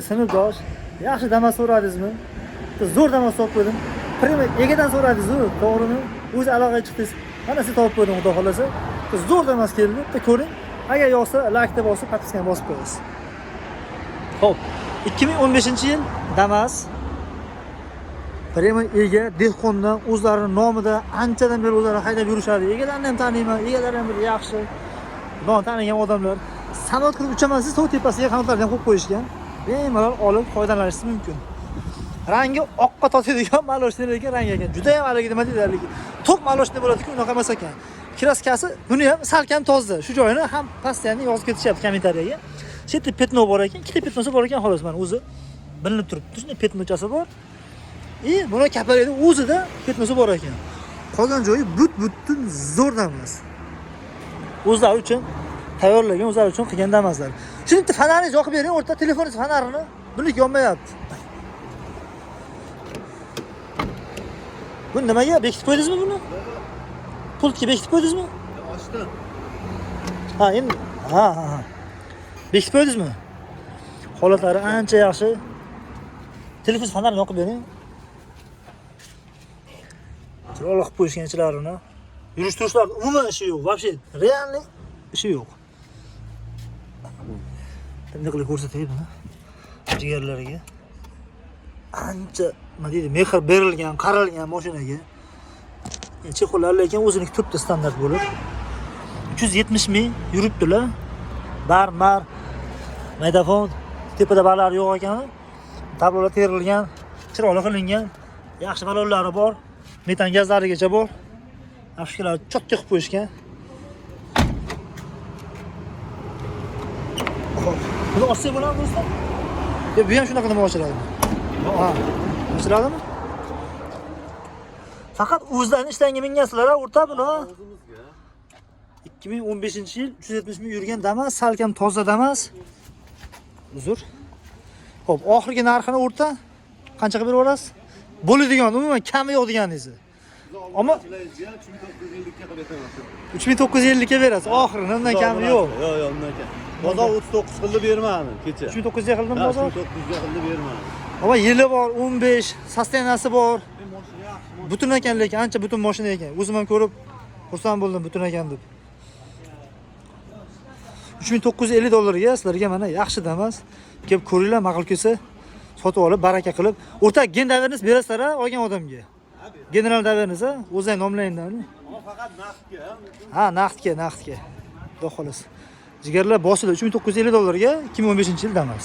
sinfdosh, yaxshi Damas so'radingizmi? Zo'r Damas topib qo'ydim. Prima egadan so'radingiz-ku, to'g'rimi? O'zi aloqaga chiqdingiz. Mana siz topib qo'ydim, xudo xolasa. Zo'r Damas keldi. Bitta ko'ring. Agar yoqsa, like deb bosib, podpiskani bosib qo'yasiz. Xo'p, 2015-yil Damas Prima ega dehqondan o'zlarining nomida anchadan beri o'zlari haydab yurishadi. Egalarni ham taniyman, egalari ham bir yaxshi. Xudo tanigan odamlar. Sanoat qilib uchaman, siz tog' tepasiga qanotlarni ham qo'yib qo'yishgan. Bemalol olib foydalanishingiz mumkin. Rangi oqqa totadigan maloshni ekan rangi ekan. Juda ham haligi nima deydi? To'q maloshni bo'ladi-ku, unaqa emas ekan. Kraskasi buni ham salkam toza. Shu joyini ham postoyanni yozib ketishyapti kommentariyaga. Shu yerda petno bor ekan, ikkita petnosi bor ekan, xolos mana o'zi bilinib turibdi. Shunday petnochasi bor. Buni kapalaydi o'zida petnosi bor ekan. Qolgan joyi but-butun zo'r Damas. O'zlari uchun tayyorlagan, o'zlari uchun qilgan Damaslar. Shuni bitta fanaringizni yoqib bering, o'rta telefoningiz fanarini. Buniki yonmayapti. Buni nimaga bekitib qo'ydingizmi buni? Pultga bekitib qo'ydingizmi? Ochdim. Ha, endi ha. Bekitib qo'ydingizmi? Holatlari ancha yaxshi. Telefon fanarini yoqib bering. Chiroyli qilib qo'yishgan ichlarini. Yurish-turishlar umuman ishi yo'q, вообще realniy ishi yo'q. Bunday qilib ko'rsatay buni. Jigarlariga ancha nima deydi, mehr berilgan, qaralgan mashinaga. Chexollar lekin o'ziniki turibdi standart bo'lib. 370 ming yuribdilar. Bar, maydafon, tepada balar yo'q ekan. Tablolar terilgan, chiroyli qilingan, yaxshi balollari bor, metan gazlarigacha bor. Afishkalar chotga qilib qo'yishgan. Xo'p, buni ochsak bo'ladimi do'stlar? Bu ham shunaqa nima ochiladi. Ha, ochiladimi? Faqat o'zlarini ishlangan mingansizlar, o'rta buni. 2015-yil 370 ming yurgan Damas, salkam toza Damas. Uzr. Xo'p, oxirgi narxini o'rta qanchaga berib yuborasiz? Bo'ladigan, umuman kami yo'q deganingiz. Ammo 3950 ga berasiz. Oxirini undan kami yo'q. Yo'q, undan kam. Bozor 39 qildi bermadim kecha. 39 ga qildim bozor. 39 ga qildi bermadim. Ammo yili bor, 15, sostenasi bor. Butun ekan, lekin ancha butun mashina ekan. O'zim ham ko'rib xursand bo'ldim butun ekan deb. 3950 dollarga sizlarga mana yaxshi Damas. Kelib ko'ringlar, ma'qul kelsa sotib olib baraka qilib, o'rta gen davernis berasizlar olgan odamga. General davernis, o'zing nomlayinglar. Ammo faqat naqdga. Ha, naqdga. Xudo xolos. Jigarlar bosildi 3950 dollarga 2015-yil Damas.